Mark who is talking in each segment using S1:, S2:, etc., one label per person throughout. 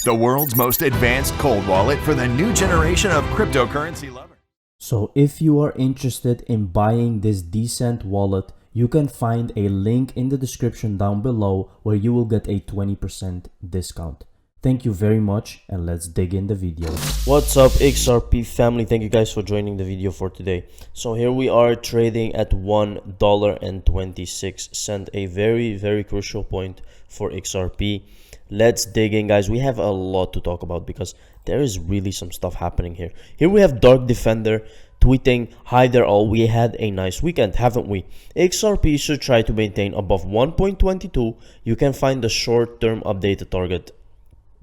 S1: the world's most advanced cold wallet for the new generation of cryptocurrency lovers.
S2: So if you are interested in buying this decent wallet, you can find a link in the description down below where you will get a 20% discount. Thank you very much, and let's dig in the video. What's up, XRP family? Thank you guys for joining the video for today. So here we are trading at $1.26, a very crucial point for XRP. Let's dig in, guys. We have a lot to talk about because there is really some stuff happening here. Here we have Dark Defender tweeting, "Hi there all, we had a nice weekend, haven't we? XRP should try to maintain above 1.22. You can find the short-term updated target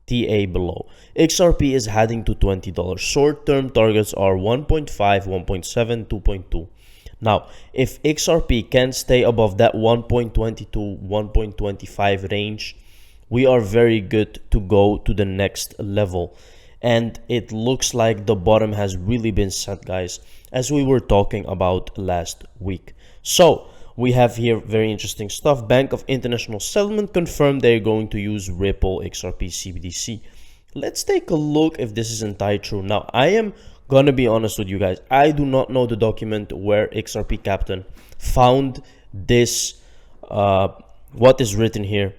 S2: TA below. XRP is heading to $20. Short-term targets are 1.5, 1.7, 2.2. Now, if XRP can stay above that 1.22, 1.25 range, we are very good to go to the next level. And it looks like the bottom has really been set, guys, as we were talking about last week. So we have here very interesting stuff. Bank of International Settlement confirmed they're going to use Ripple XRP CBDC. Let's take a look if this is entirely true. Now, I am gonna be honest with you guys. I do not know the document where XRP Captain found this, what is written here,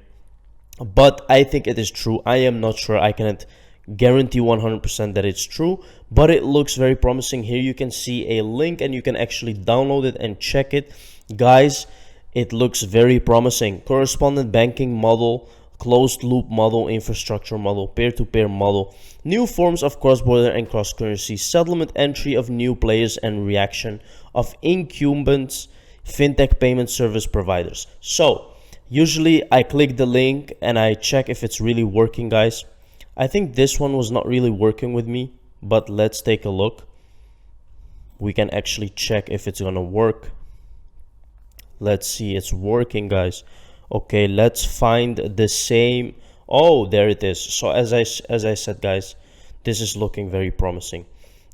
S2: but I think it is true. I am not sure. I cannot guarantee 100% that it's true, but it looks very promising. Here you can see a link and you can actually download it and check it, guys. It looks very promising. Correspondent banking model, closed loop model, infrastructure model, peer-to-peer model, new forms of cross-border and cross-currency settlement, entry of new players and reaction of incumbents, fintech payment service providers. So usually I click the link and I check if it's really working, guys. I think this one was not really working with me, but let's take a look. We can actually check if it's gonna work. Let's see, it's working, guys. Okay, let's find the same. Oh, there it is. So as I said, guys, this is looking very promising.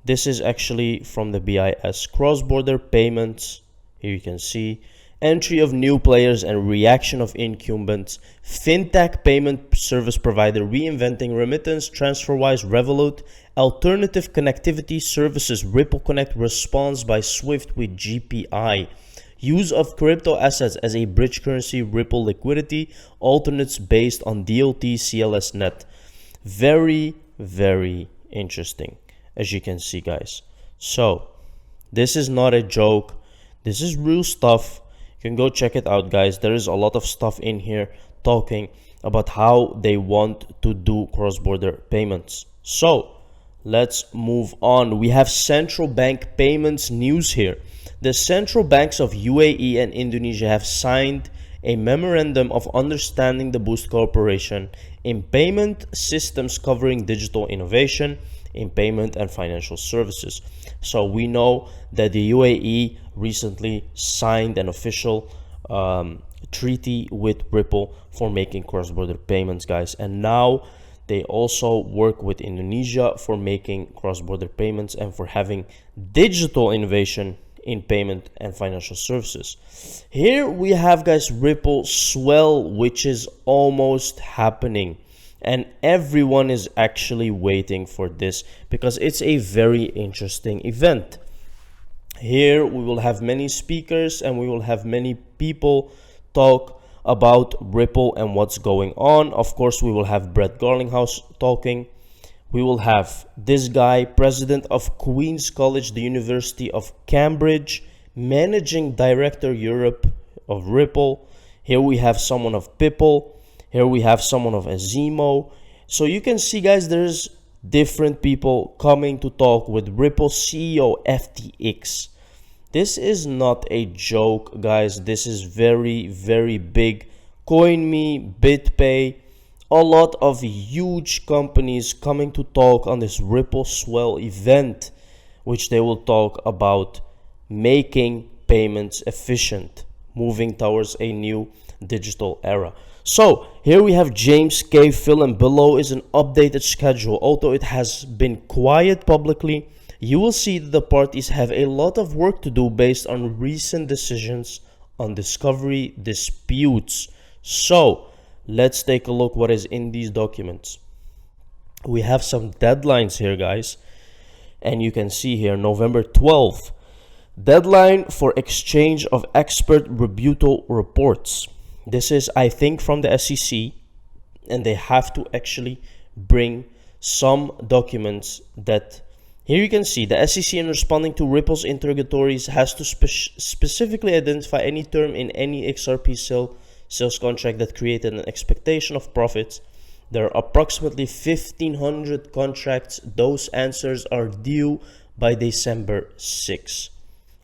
S2: This is actually from the BIS cross-border payments. Here you can see entry of new players and reaction of incumbents, fintech payment service provider reinventing remittance, TransferWise, Revolut, alternative connectivity services, Ripple Connect response by Swift with GPI, use of crypto assets as a bridge currency, Ripple liquidity, alternates based on DLT CLS net. Very interesting, as you can see, guys. So this is not a joke. This is real stuff. You can go check it out, guys. There is a lot of stuff in here talking about how they want to do cross-border payments. So let's move on. We have central bank payments news here. The central banks of UAE and Indonesia have signed a memorandum of understanding to boost cooperation in payment systems covering digital innovation in payment and financial services. So we know that the UAE recently signed an official treaty with Ripple for making cross-border payments, guys, and now they also work with Indonesia for making cross-border payments and for having digital innovation in payment and financial services. Here we have, guys, Ripple Swell, which is almost happening, and everyone is actually waiting for this because it's a very interesting event. Here we will have many speakers and we will have many people talk about Ripple and what's going on. Of course, we will have Brett Garlinghouse talking. We will have this guy, president of Queen's College, the University of Cambridge, managing director Europe of Ripple. Here we have someone of Pipple. Here we have someone of Azimo. So you can see, guys, there's different people coming to talk with Ripple CEO FTX. This is not a joke, guys. This is very big. CoinMe, BitPay, a lot of huge companies coming to talk on this Ripple Swell event, which they will talk about making payments efficient, moving towards a new digital era. So here we have James K. Phil, and below is an updated schedule. Although it has been quiet publicly, you will see that the parties have a lot of work to do based on recent decisions on discovery disputes. So let's take a look what is in these documents. We have some deadlines here, guys, and you can see here November 12th, deadline for exchange of expert rebuttal reports. This is, I think, from the SEC, and they have to actually bring some documents that, here you can see the SEC, in responding to Ripple's interrogatories, has to specifically identify any term in any XRP sales contract that created an expectation of profits. There are approximately 1,500 contracts. Those answers are due by December 6th.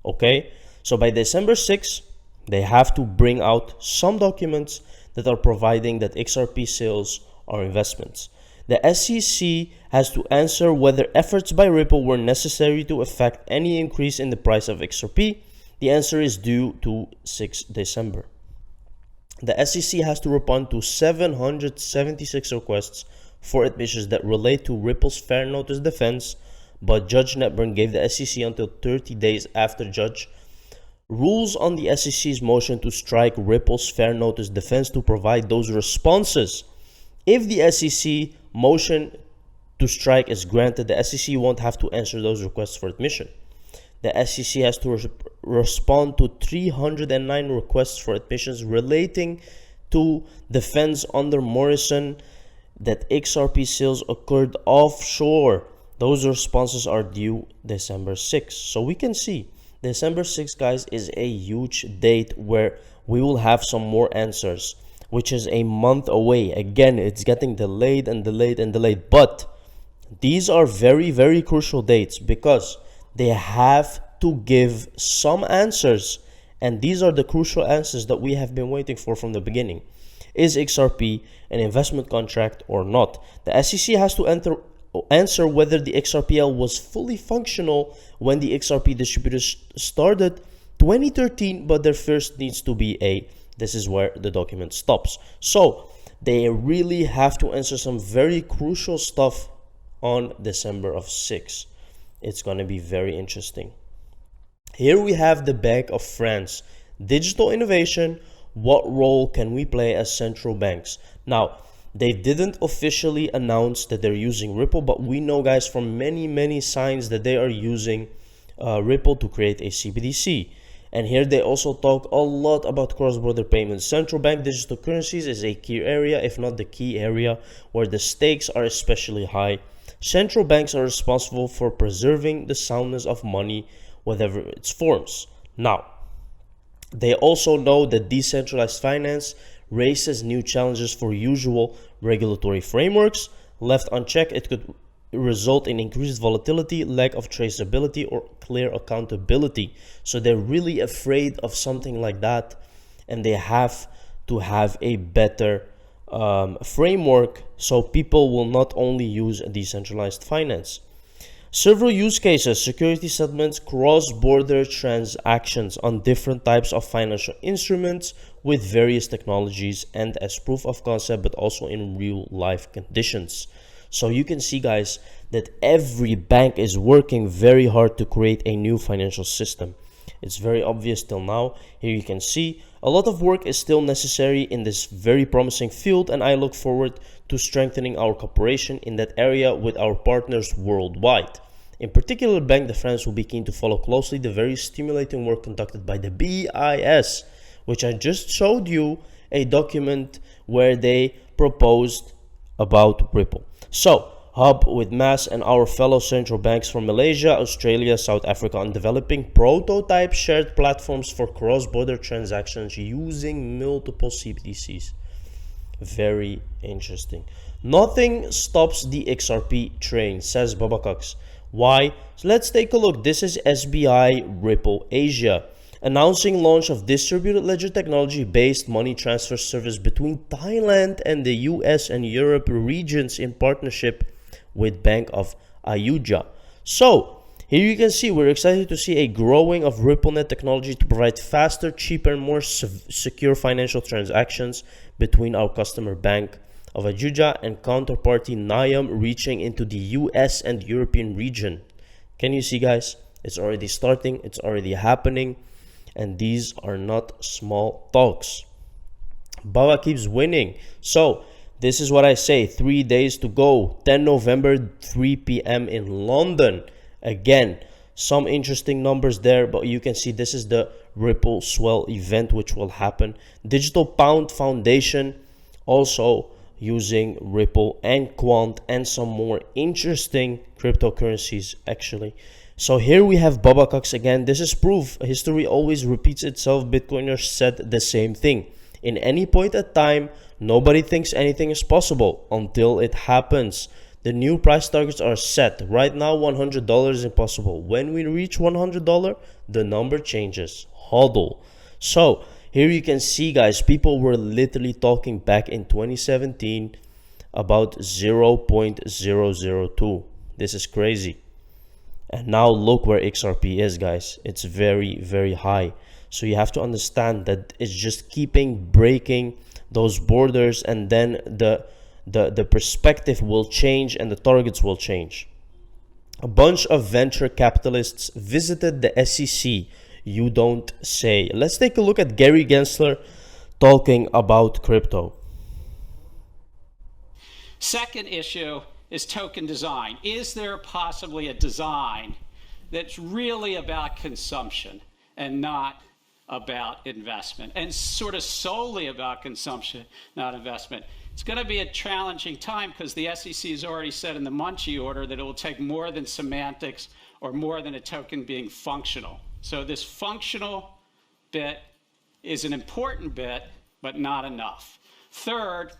S2: Okay, so by December 6th, they have to bring out some documents that are providing that XRP sales are investments. The SEC has to answer whether efforts by Ripple were necessary to effect any increase in the price of XRP. The answer is due to 6 December. The SEC has to respond to 776 requests for admissions that relate to Ripple's fair notice defense, but Judge Netburn gave the SEC until 30 days after Judge rules on the SEC's motion to strike Ripple's fair notice defense to provide those responses. If the SEC motion to strike is granted, the SEC won't have to answer those requests for admission. The SEC has to respond to 309 requests for admissions relating to defense under Morrison that XRP sales occurred offshore. Those responses are due December 6th. So we can see December 6th, guys, is a huge date where we will have some more answers, which is a month away. Again, it's getting delayed and delayed and delayed. But these are very, very crucial dates because they have to give some answers. And these are the crucial answers that we have been waiting for from the beginning. Is XRP an investment contract or not? The SEC has to answer whether the XRPL was fully functional when the XRP distributors started 2013, but there first needs to be a, this is where the document stops. So they really have to answer some very crucial stuff on December 6th. It's going to be very interesting. Here we have the Bank of France. Digital innovation, what role can we play as central banks? Now, they didn't officially announce that they're using Ripple, but we know, guys, from many signs that they are using Ripple to create a CBDC. And here they also talk a lot about cross-border payments. Central bank digital currencies is a key area, if not the key area, where the stakes are especially high. Central banks are responsible for preserving the soundness of money, whatever its forms. Now, they also know that decentralized finance raises new challenges for usual regulatory frameworks. Left unchecked, it could result in increased volatility, lack of traceability, or clear accountability. So they're really afraid of something like that, and they have to have a better framework so people will not only use decentralized finance. Several use cases: security settlements, cross-border transactions on different types of financial instruments with various technologies, and as proof of concept, but also in real life conditions. So you can see, guys, that every bank is working very hard to create a new financial system. It's very obvious till now. Here you can see a lot of work is still necessary in this very promising field, and I look forward to strengthening our cooperation in that area with our partners worldwide. In particular, Bank de France will be keen to follow closely the very stimulating work conducted by the BIS, which I just showed you a document where they proposed about Ripple. So, hub with Mass and our fellow central banks from Malaysia, Australia, South Africa on developing prototype shared platforms for cross-border transactions using multiple CBDCs. Very interesting. Nothing stops the XRP train, says Babakaks. Why? So let's take a look. This is SBI Ripple Asia, announcing launch of distributed ledger technology based money transfer service between Thailand and the US and Europe regions in partnership with Bank of Ayuja. So here you can see we're excited to see a growing of RippleNet technology to provide faster, cheaper, and more secure financial transactions between our customer Bank of Ayuja and counterparty Nayam, reaching into the US and European region. Can you see, guys? It's already starting, it's already happening, and these are not small talks. Baba keeps winning. So this is what I say, 3 days to go. 10 November, 3 p.m. in London. Again, some interesting numbers there, but you can see this is the Ripple Swell event which will happen. Digital Pound Foundation also using Ripple and Quant and some more interesting cryptocurrencies actually. So here we have Babakaks again. This is proof. History always repeats itself. Bitcoiners said the same thing. In any point at time, nobody thinks anything is possible until it happens. The new price targets are set. Right now, $100 is impossible. When we reach $100, the number changes. HODL. So here you can see, guys, people were literally talking back in 2017 about 0.002. This is crazy. And now look where XRP is, guys. It's very, very high. So you have to understand that it's just keeping breaking those borders, and then the perspective will change and the targets will change. A bunch of venture capitalists visited the SEC. You don't say. Let's take a look at Gary Gensler talking about crypto.
S3: Second issue is token design. Is there possibly a design that's really about consumption and not about investment, and sort of solely about consumption, not investment? It's going to be a challenging time because the SEC has already said in the Munchie order that it will take more than semantics or more than a token being functional. So this functional bit is an important bit, but not enough. Third,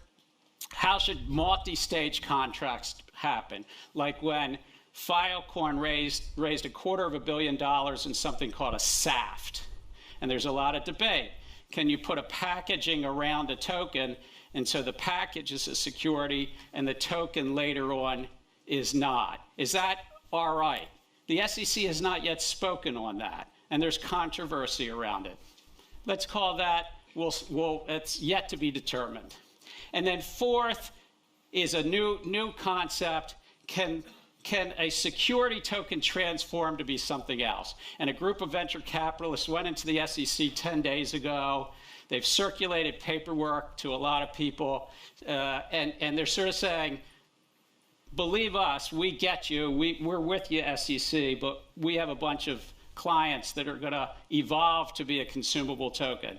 S3: how should multi-stage contracts happen? Like when Filecoin raised $250 million in something called a SAFT. And there's a lot of debate. Can you put a packaging around a token, and so the package is a security and the token later on is not? Is that all right? The SEC has not yet spoken on that, and there's controversy around it. Let's call that, it's yet to be determined. And then fourth is a new concept. Can a security token transform to be something else? And a group of venture capitalists went into the SEC 10 days ago. They've circulated paperwork to a lot of people, and they're sort of saying, believe us, we get you, we're with you, SEC, but we have a bunch of clients that are going to evolve to be a consumable token.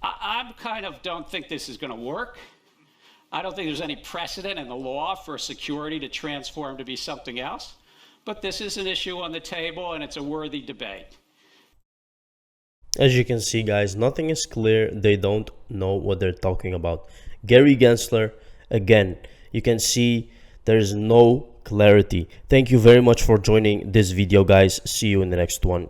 S3: I kind of don't think this is going to work. I don't think there's any precedent in the law for a security to transform to be something else, but this is an issue on the table and it's a worthy debate.
S2: As you can see, guys, nothing is clear. They don't know what they're talking about. Gary Gensler, again, you can see there's no clarity. Thank you very much for joining this video, guys. See you in the next one.